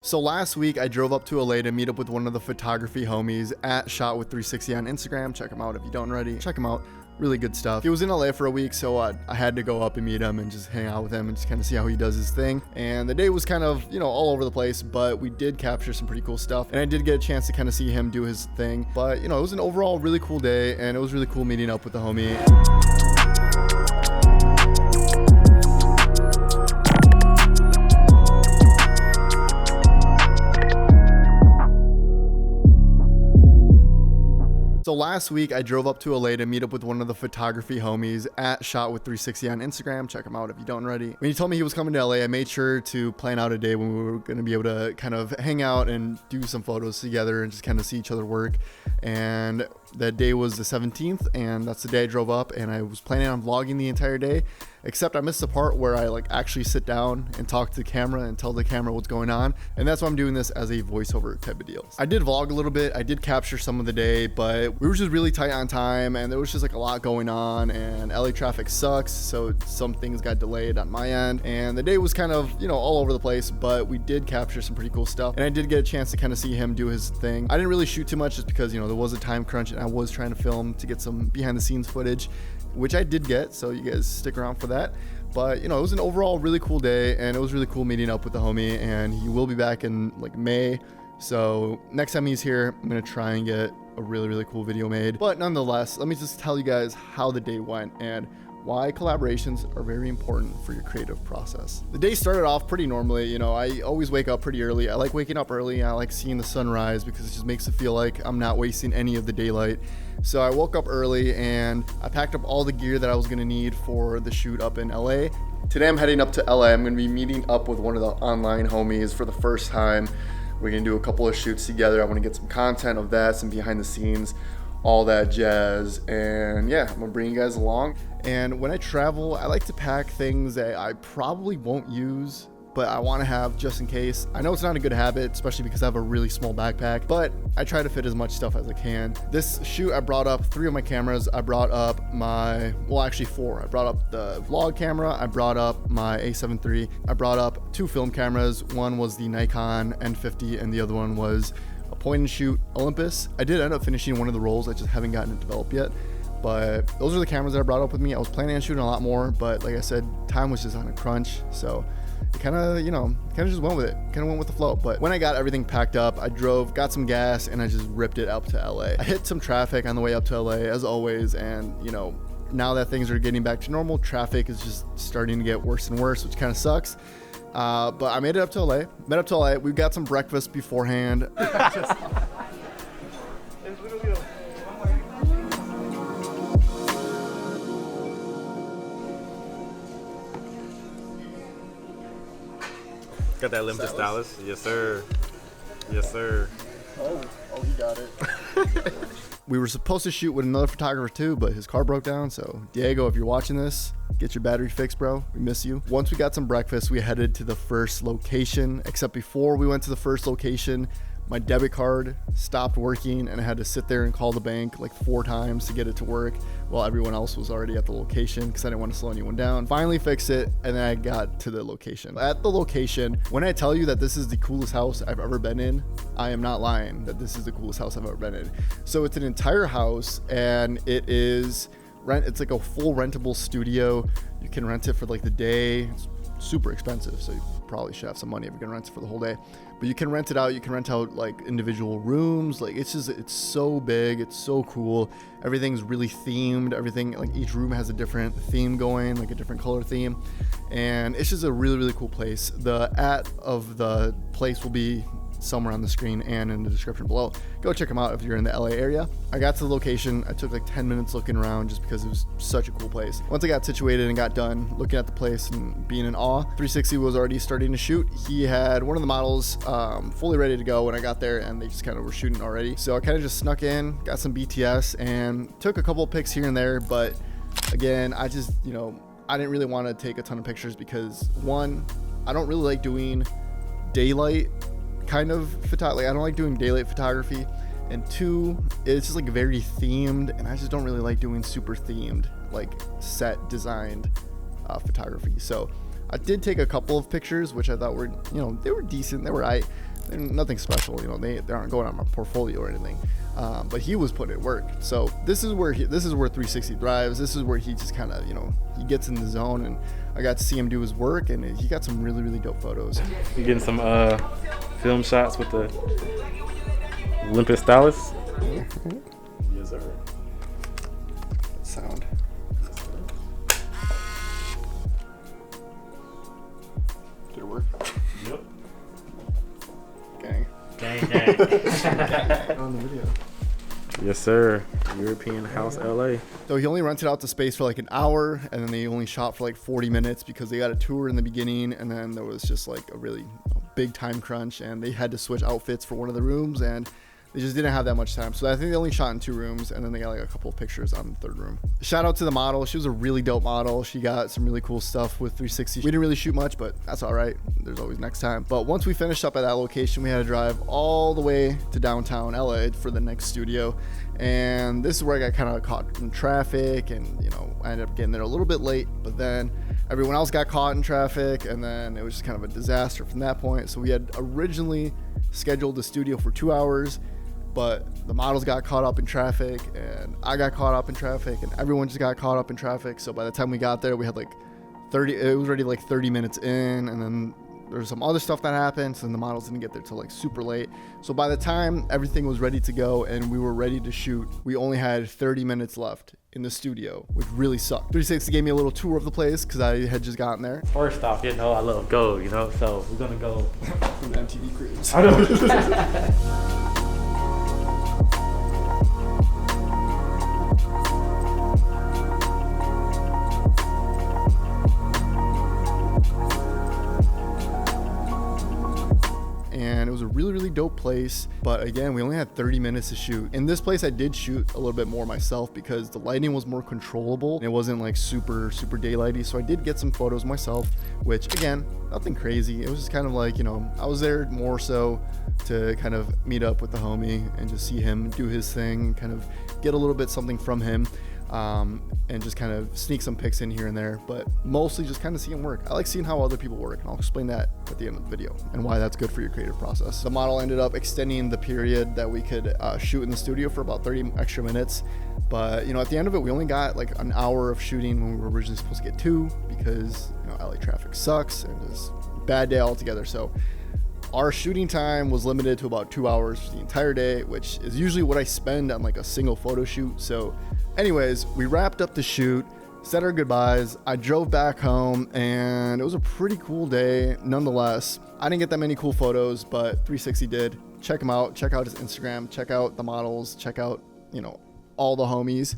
So last week I drove up to LA to meet up with one of the photography homies at Shot with 360 on Instagram. Check him out if you don't already. Check him out. Really good stuff. He was in LA for a week, so I had to go up and meet him and just hang out with him and just kind of see how he does his thing. And the day was kind of, all over the place, but we did capture some pretty cool stuff. And I did get a chance to kind of see him do his thing. But, it was an overall really cool day, and it was really cool meeting up with the homie. So last week I drove up to LA to meet up with one of the photography homies at Shot with 360 on Instagram. Check him out if you don't already. When he told me he was coming to LA, I made sure to plan out a day when we were going to be able to kind of hang out and do some photos together and just kind of see each other work. And that day was the 17th, and that's the day I drove up, and I was planning on vlogging the entire day, except I missed the part where I actually sit down and talk to the camera and tell the camera what's going on. And that's why I'm doing this as a voiceover type of deal. I did vlog a little bit. I did capture some of the day, but we were just really tight on time, and there was just a lot going on, and LA traffic sucks. So some things got delayed on my end, and the day was kind of, all over the place, but we did capture some pretty cool stuff. And I did get a chance to kind of see him do his thing. I didn't really shoot too much just because, there was a time crunch, and I was trying to film to get some behind the scenes footage, which I did get, so you guys stick around for that. But it was an overall really cool day, and it was really cool meeting up with the homie, and he will be back in May. So next time he's here, I'm gonna try and get a really cool video made. But nonetheless, let me just tell you guys how the day went and why collaborations are very important for your creative process. The day started off pretty normally. I always wake up pretty early. I like waking up early. I like seeing the sunrise because it just makes it feel like I'm not wasting any of the daylight. So I woke up early and I packed up all the gear that I was gonna need for the shoot up in LA. Today I'm heading up to LA. I'm gonna be meeting up with one of the online homies for the first time. We're gonna do a couple of shoots together. I wanna get some content of that, some behind the scenes, all that jazz. And yeah, I'm gonna bring you guys along. And when I travel, I like to pack things that I probably won't use, but I want to have just in case. I know it's not a good habit, especially because I have a really small backpack, but I try to fit as much stuff as I can. This shoot, I brought up 3 of my cameras. I brought up actually 4. I brought up the vlog camera. I brought up my A7 III. I brought up 2 film cameras. One was the Nikon N50 and the other one was a point and shoot Olympus. I did end up finishing one of the rolls. I just haven't gotten it developed yet. But those are the cameras that I brought up with me. I was planning on shooting a lot more, but like I said, time was just on a crunch. So it kind of just went with it. Kind of went with the flow. But when I got everything packed up, I drove, got some gas, and I just ripped it up to LA. I hit some traffic on the way up to LA, as always. And, now that things are getting back to normal, traffic is just starting to get worse and worse, which kind of sucks. But I made it up to LA. We got some breakfast beforehand. Got that Olympus stylus? Yes, sir. Yes, sir. Oh, he got it. We were supposed to shoot with another photographer too, but his car broke down. So Diego, if you're watching this, get your battery fixed, bro. We miss you. Once we got some breakfast, we headed to the first location, except before we went to the first location, my debit card stopped working and I had to sit there and call the bank 4 times to get it to work while everyone else was already at the location because I didn't want to slow anyone down. Finally fixed it, and then I got to the location. At the location, when I tell you that this is the coolest house I've ever been in, I am not lying that this is the coolest house I've ever been in. So it's an entire house, and it's like a full rentable studio. You can rent it for the day. It's super expensive, so you probably should have some money if you're gonna rent it for the whole day. But you can rent it out. You can rent out individual rooms. It's so big. It's so cool. Everything's really themed. Everything, each room has a different theme going, a different color theme. And it's just a really cool place. The of the place will be somewhere on the screen and in the description below. Go check them out if you're in the LA area. I got to the location. I took 10 minutes looking around just because it was such a cool place. Once I got situated and got done looking at the place and being in awe, 360 was already starting to shoot. He had one of the models fully ready to go when I got there, and they just kind of were shooting already. So I kind of just snuck in, got some BTS, and took a couple of pics here and there. But again, I just, I didn't really want to take a ton of pictures because, one, I don't really like doing daylight kind of photography. I don't like doing daylight photography, and 2, it's just very themed, and I just don't really like doing super themed set designed photography. So I did take a couple of pictures, which I thought were, they were decent. They were They're nothing special, you know, they aren't going on my portfolio or anything. But he was putting in work. So this is where 360 thrives. This is where he just kind of, you know, he gets in the zone, and I got to see him do his work, and he got some really, really dope photos. You getting some film shots with the Olympus stylus? Yes, sir. Sound. Did it work? Yep. Gang. Gang. On the video. Yes, sir. European House, LA. So he only rented out the space for like an hour, and then they only shot for like 40 minutes because they got a tour in the beginning, and then there was just like a really big time crunch, and they had to switch outfits for one of the rooms, and they just didn't have that much time. So I think they only shot in 2 rooms, and then they got like a couple of pictures on the 3rd room. Shout out to the model. She was a really dope model. She got some really cool stuff with 360. We didn't really shoot much, but that's all right. There's always next time. But once we finished up at that location, we had to drive all the way to downtown LA for the next studio. And this is where I got kind of caught in traffic, and you know, I ended up getting there a little bit late, but then everyone else got caught in traffic, and then it was just kind of a disaster from that point. So we had originally scheduled the studio for 2 hours, but the models got caught up in traffic, and I got caught up in traffic, and everyone just got caught up in traffic. So by the time we got there, we had like 30, it was already like 30 minutes in, and then there was some other stuff that happened, so the models didn't get there till like super late. So by the time everything was ready to go and we were ready to shoot, we only had 30 minutes left in the studio, which really sucked. 360 gave me a little tour of the place because I had just gotten there. First off, you know, I love gold, you know, so we're gonna go. From MTV Cribs. I know. And it was a really, really dope place. But again, we only had 30 minutes to shoot. In this place, I did shoot a little bit more myself because the lighting was more controllable, and it wasn't like super daylighty. So I did get some photos myself, which again, nothing crazy. It was just kind of like, you know, I was there more so to kind of meet up with the homie and just see him do his thing, kind of get a little bit something from him. And just kind of sneak some pics in here and there, but mostly just kind of see him work. I like seeing how other people work, and I'll explain that at the end of the video and why that's good for your creative process. The model ended up extending the period that we could shoot in the studio for about 30 extra minutes, but you know, at the end of it, we only got like an hour of shooting when we were originally supposed to get 2 because, you know, LA traffic sucks and it's a bad day altogether. So our shooting time was limited to about 2 hours for the entire day, which is usually what I spend on like a single photo shoot. So anyways, we wrapped up the shoot, said our goodbyes. I drove back home, and it was a pretty cool day nonetheless. I didn't get that many cool photos, but 360 did. Check him out. Check out his Instagram. Check out the models. Check out, you know, all the homies.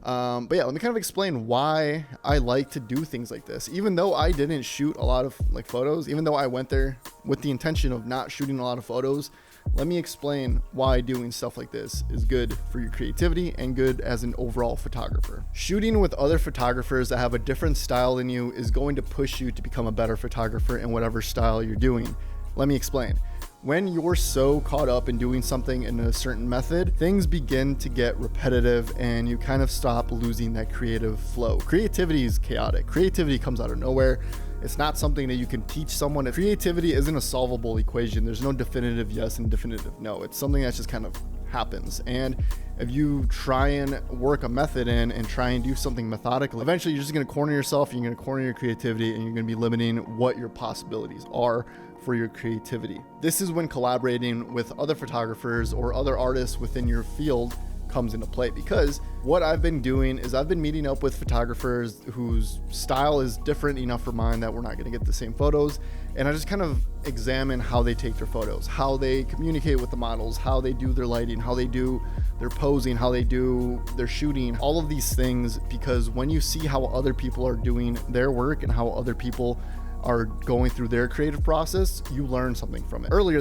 But yeah, let me kind of explain why I like to do things like this. Even though I didn't shoot a lot of like photos, even though I went there with the intention of not shooting a lot of photos, let me explain why doing stuff like this is good for your creativity and good as an overall photographer. Shooting with other photographers that have a different style than you is going to push you to become a better photographer in whatever style you're doing. Let me explain. When you're so caught up in doing something in a certain method, things begin to get repetitive and you kind of stop losing that creative flow. Creativity is chaotic. Creativity comes out of nowhere. It's not something that you can teach someone. Creativity isn't a solvable equation. There's no definitive yes and definitive no. It's something that just kind of happens. And if you try and work a method in and try and do something methodically, eventually you're just going to corner yourself, you're going to corner your creativity, and you're going to be limiting what your possibilities are for your creativity. This is when collaborating with other photographers or other artists within your field comes into play, because what I've been doing is I've been meeting up with photographers whose style is different enough for mine that we're not going to get the same photos, and I just kind of examine how they take their photos, how they communicate with the models, how they do their lighting, how they do their posing, how they do their shooting, all of these things, because when you see how other people are doing their work and how other people are going through their creative process, you learn something from it. Earlier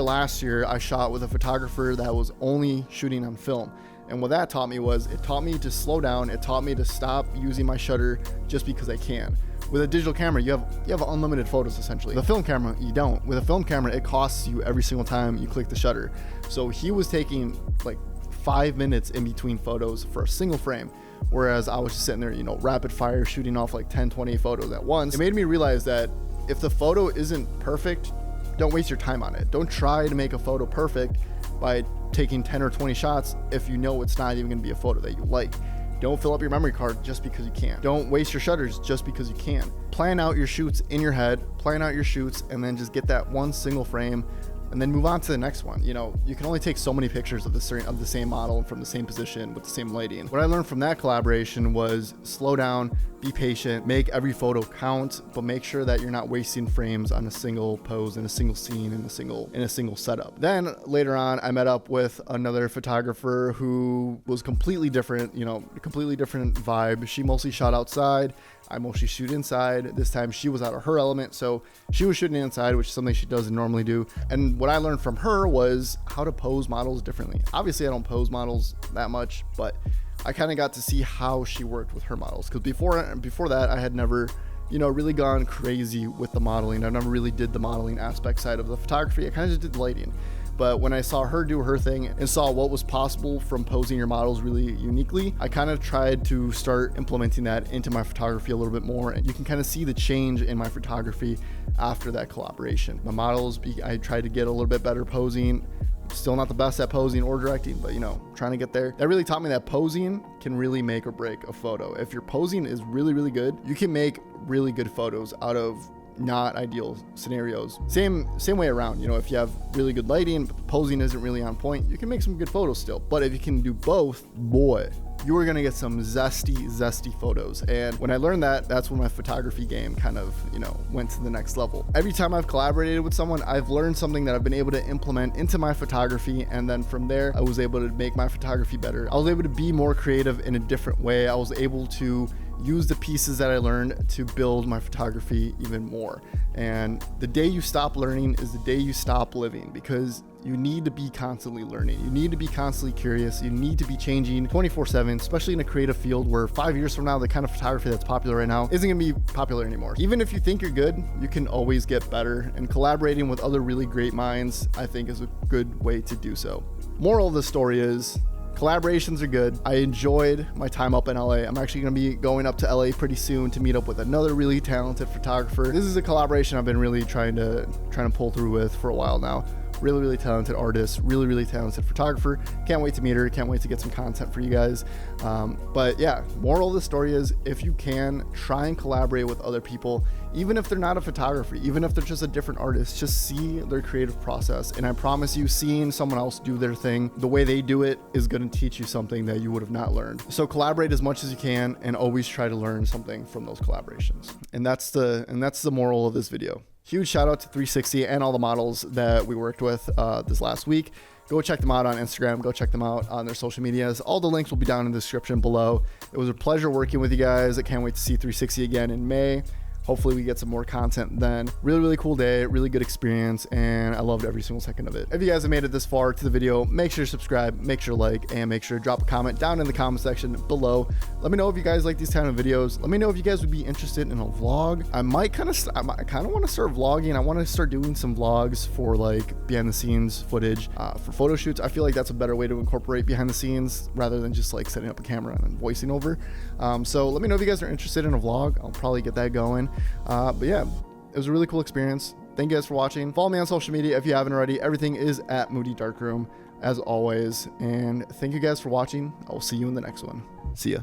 last year, I shot with a photographer that was only shooting on film. And what that taught me was, it taught me to slow down. It taught me to stop using my shutter just because I can. With a digital camera, you have unlimited photos essentially. With a film camera, you don't. With a film camera, it costs you every single time you click the shutter. So he was taking like 5 minutes in between photos for a single frame. Whereas I was just sitting there, you know, rapid fire shooting off like 10, 20 photos at once. It made me realize that if the photo isn't perfect, don't waste your time on it. Don't try to make a photo perfect by taking 10 or 20 shots if you know it's not even gonna be a photo that you like. Don't fill up your memory card just because you can. Don't waste your shutters just because you can. Plan out your shoots in your head, plan out your shoots, and then just get that one single frame and then move on to the next one. You know, you can only take so many pictures of the same model from the same position with the same lighting. What I learned from that collaboration was slow down, be patient, make every photo count, but make sure that you're not wasting frames on a single pose in a single scene in a single setup. Then later on, I met up with another photographer who was completely different, you know, completely different vibe. She mostly shot outside. I mostly shoot inside. This time she was out of her element, so she was shooting inside, which is something she doesn't normally do. And what I learned from her was how to pose models differently. Obviously, I don't pose models that much, but I kind of got to see how she worked with her models. Because before that, I had never, you know, really gone crazy with the modeling. I never really did the modeling aspect side of the photography. I kind of just did the lighting. But when I saw her do her thing and saw what was possible from posing your models really uniquely, I kind of tried to start implementing that into my photography a little bit more. And you can kind of see the change in my photography after that collaboration. My models, I tried to get a little bit better posing. Still not the best at posing or directing, but you know, trying to get there. That really taught me that posing can really make or break a photo. If your posing is really, really good, you can make really good photos out of not ideal scenarios. Same way around, you know, if you have really good lighting but the posing isn't really on point, you can make some good photos still. But if you can do both, boy, you are gonna get some zesty photos. And when I learned that, that's when my photography game kind of, you know, went to the next level. Every time I've collaborated with someone, I've learned something that I've been able to implement into my photography, and then from there I was able to make my photography better. I was able to be more creative in a different way. I was able to use the pieces that I learned to build my photography even more. And the day you stop learning is the day you stop living, because you need to be constantly learning. You need to be constantly curious. You need to be changing 24/7, especially in a creative field where 5 years from now, the kind of photography that's popular right now isn't gonna be popular anymore. Even if you think you're good, you can always get better, and collaborating with other really great minds, I think, is a good way to do so. Moral of the story is, collaborations are good. I enjoyed my time up in LA. I'm actually going to be going up to LA pretty soon to meet up with another really talented photographer. This is a collaboration I've been really trying to pull through with for a while now. Really talented artist, really talented photographer. Can't wait to meet her. Can't wait to get some content for you guys. But yeah, moral of the story is, if you can, try and collaborate with other people, even if they're not a photographer, even if they're just a different artist. Just see their creative process, and I promise you, seeing someone else do their thing the way they do it is going to teach you something that you would have not learned. So collaborate as much as you can, and always try to learn something from those collaborations. And that's the moral of this video. Huge shout out to 360 and all the models that we worked with this last week. Go check them out on Instagram. Go check them out on their social medias. All the links will be down in the description below. It was a pleasure working with you guys. I can't wait to see 360 again in May. Hopefully we get some more content then. Really cool day, really good experience, and I loved every single second of it. If you guys have made it this far to the video, make sure to subscribe, make sure to like, and make sure to drop a comment down in the comment section below. Let me know if you guys like these kind of videos. Let me know if you guys would be interested in a vlog. I kind of want to start vlogging. I want to start doing some vlogs for like behind the scenes footage for photo shoots. I feel like that's a better way to incorporate behind the scenes rather than just like setting up a camera and voicing over. So let me know if you guys are interested in a vlog. I'll probably get that going. But yeah, it was a really cool experience. Thank you guys for watching. Follow me on social media if you haven't already. Everything is at Moody Darkroom as always. And thank you guys for watching. I will see you in the next one. See ya.